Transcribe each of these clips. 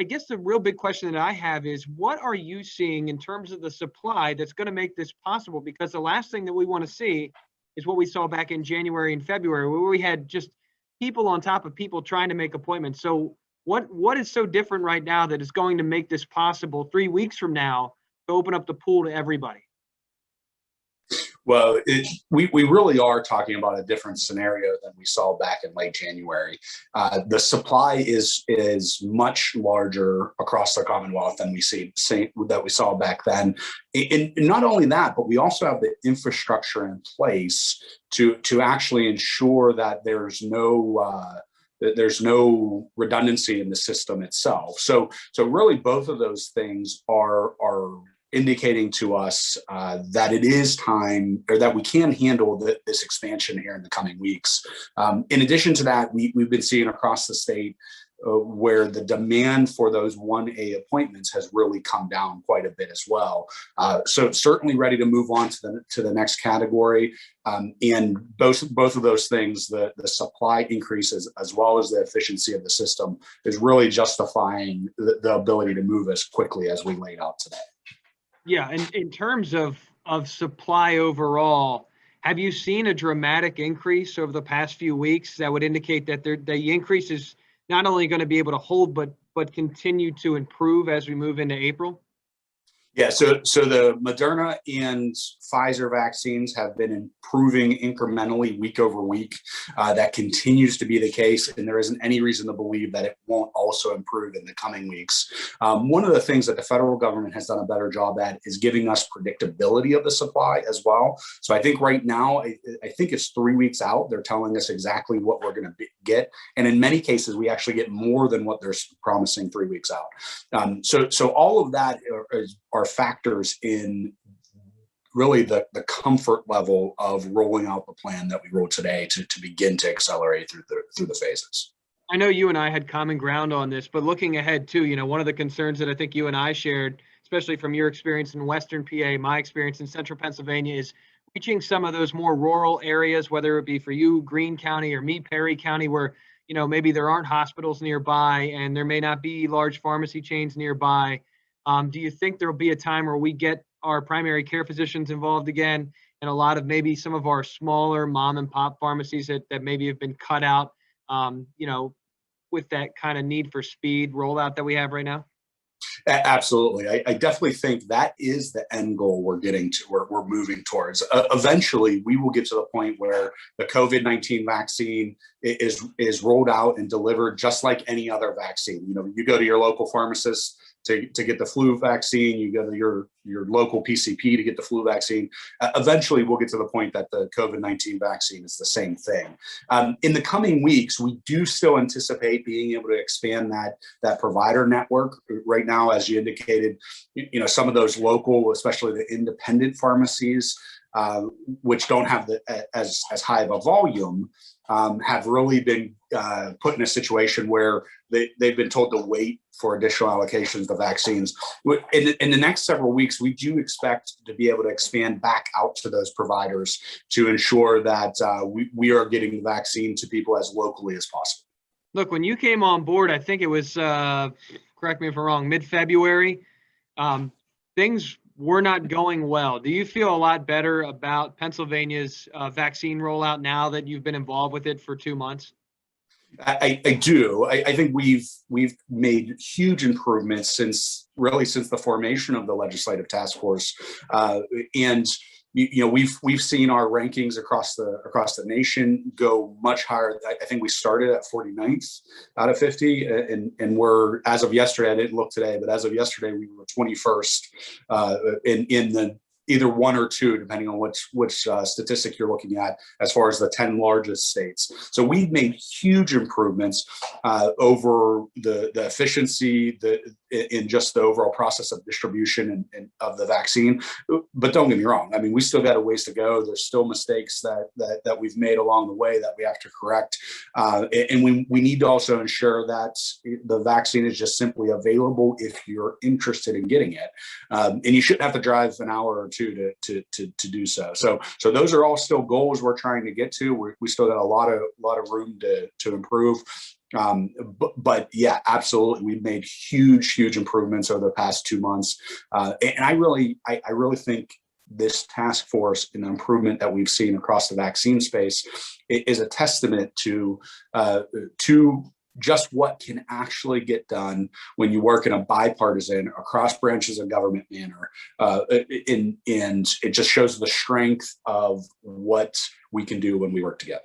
I guess the real big question that I have is, what are you seeing in terms of the supply that's going to make this possible? Because the last thing that we want to see is what we saw back in January and February, where we had just people on top of people trying to make appointments. So what is so different right now that is going to make this possible 3 weeks from now to open up the pool to everybody? Well, we really are talking about a different scenario than we saw back in late January. The supply is much larger across the Commonwealth than we saw back then. And not only that, but we also have the infrastructure in place to actually ensure that there's no redundancy in the system itself. So really, both of those things are indicating to us that it is time, or that we can handle this expansion here in the coming weeks. In addition to that, we've been seeing across the state where the demand for those 1A appointments has really come down quite a bit as well. So certainly ready to move on to the next category. And both of those things, the supply increases as well as the efficiency of the system, is really justifying the ability to move as quickly as we laid out today. Yeah, and in terms of supply overall, have you seen a dramatic increase over the past few weeks that would indicate that the increase is not only going to be able to hold, but continue to improve as we move into April? Yeah, so the Moderna and Pfizer vaccines have been improving incrementally week over week. That continues to be the case, and there isn't any reason to believe that it won't also improve in the coming weeks. One of the things that the federal government has done a better job at is giving us predictability of the supply as well. So I think right now, I think it's 3 weeks out. They're telling us exactly what we're going to get, and in many cases, we actually get more than what they're promising 3 weeks out. So all of that are factors in really the comfort level of rolling out the plan that we wrote today to begin to accelerate through the phases. I know you and I had common ground on this, but looking ahead too, one of the concerns that I think you and I shared, especially from your experience in Western PA, my experience in Central Pennsylvania, is reaching some of those more rural areas, whether it be for you, Greene County, or me, Perry County, where maybe there aren't hospitals nearby and there may not be large pharmacy chains nearby. Do you think there will be a time where we get our primary care physicians involved again, and a lot of maybe some of our smaller mom and pop pharmacies that maybe have been cut out, with that kind of need for speed rollout that we have right now? Absolutely. I definitely think that is the end goal we're getting to, we're moving towards. Eventually, we will get to the point where the COVID-19 vaccine is rolled out and delivered just like any other vaccine. You go to your local pharmacist to get the flu vaccine, you go to your local PCP to get the flu vaccine. Eventually, we'll get to the point that the COVID-19 vaccine is the same thing. In the coming weeks, we do still anticipate being able to expand that provider network. Right now, as you indicated, some of those local, especially the independent pharmacies, which don't have as high of a volume, have really been put in a situation where they've been told to wait for additional allocations of vaccines. In the next several weeks, we do expect to be able to expand back out to those providers to ensure that we are getting the vaccine to people as locally as possible. Look, when you came on board, I think it was, correct me if I'm wrong, mid-February, things were not going well. Do you feel a lot better about Pennsylvania's vaccine rollout now that you've been involved with it for 2 months? I do. I think we've made huge improvements since the formation of the legislative task force, and we've seen our rankings across the nation go much higher. I think we started at 49th out of 50, and we're, as of yesterday, I didn't look today, but as of yesterday, we were 21st in the either one or two, depending on which statistic you're looking at, as far as the 10 largest states. So we've made huge improvements over the efficiency, in just the overall process of distribution and of the vaccine. But don't get me wrong. I mean, we still got a ways to go. There's still mistakes that we've made along the way that we have to correct. And we need to also ensure that the vaccine is just simply available if you're interested in getting it. And you shouldn't have to drive an hour or two to do so. So those are all still goals we're trying to get to. We still got a lot of room to improve. But yeah, absolutely, we've made huge improvements over the past 2 months, and I really think this task force and the improvement that we've seen across the vaccine space is a testament to just what can actually get done when you work in a bipartisan, across branches of government manner. And it just shows the strength of what we can do when we work together.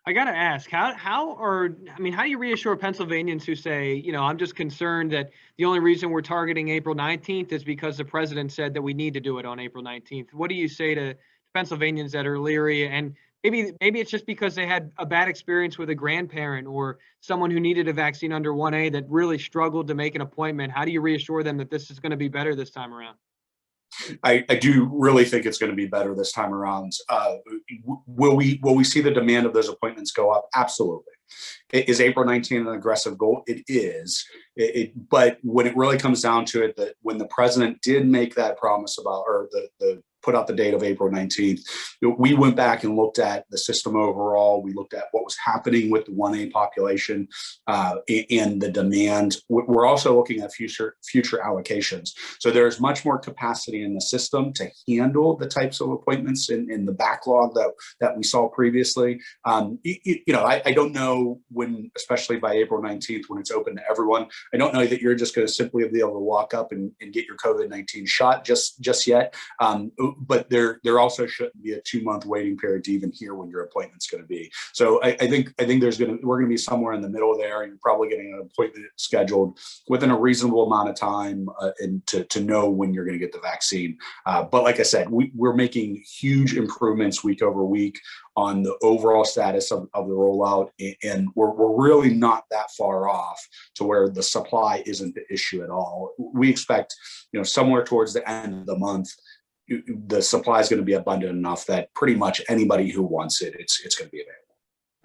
I got to ask, how do you reassure Pennsylvanians who say, I'm just concerned that the only reason we're targeting April 19th is because the president said that we need to do it on April 19th? What do you say to Pennsylvanians that are leery? And maybe it's just because they had a bad experience with a grandparent or someone who needed a vaccine under 1A that really struggled to make an appointment. How do you reassure them that this is going to be better this time around? I do really think it's going to be better this time around. Will we see the demand of those appointments go up? Absolutely. Is April 19th an aggressive goal? It is. But when it really comes down to it, that when the president did make that promise about, or the put out the date of April 19th, we went back and looked at the system overall. We looked at what was happening with the 1A population and the demand. We're also looking at future allocations. So there's much more capacity in the system to handle the types of appointments in the backlog that we saw previously. I don't know when, especially by April 19th, when it's open to everyone, I don't know that you're just going to simply be able to walk up and get your COVID-19 shot just yet. But there also shouldn't be a 2-month waiting period to even hear when your appointment's going to be. So I think we're going to be somewhere in the middle there. You're probably getting an appointment scheduled within a reasonable amount of time and to know when you're going to get the vaccine. But like I said, we're making huge improvements week over week on the overall status of the rollout, and we're really not that far off to where the supply isn't the issue at all. We expect, somewhere towards the end of the month, the supply is going to be abundant enough that pretty much anybody who wants it, it's going to be available.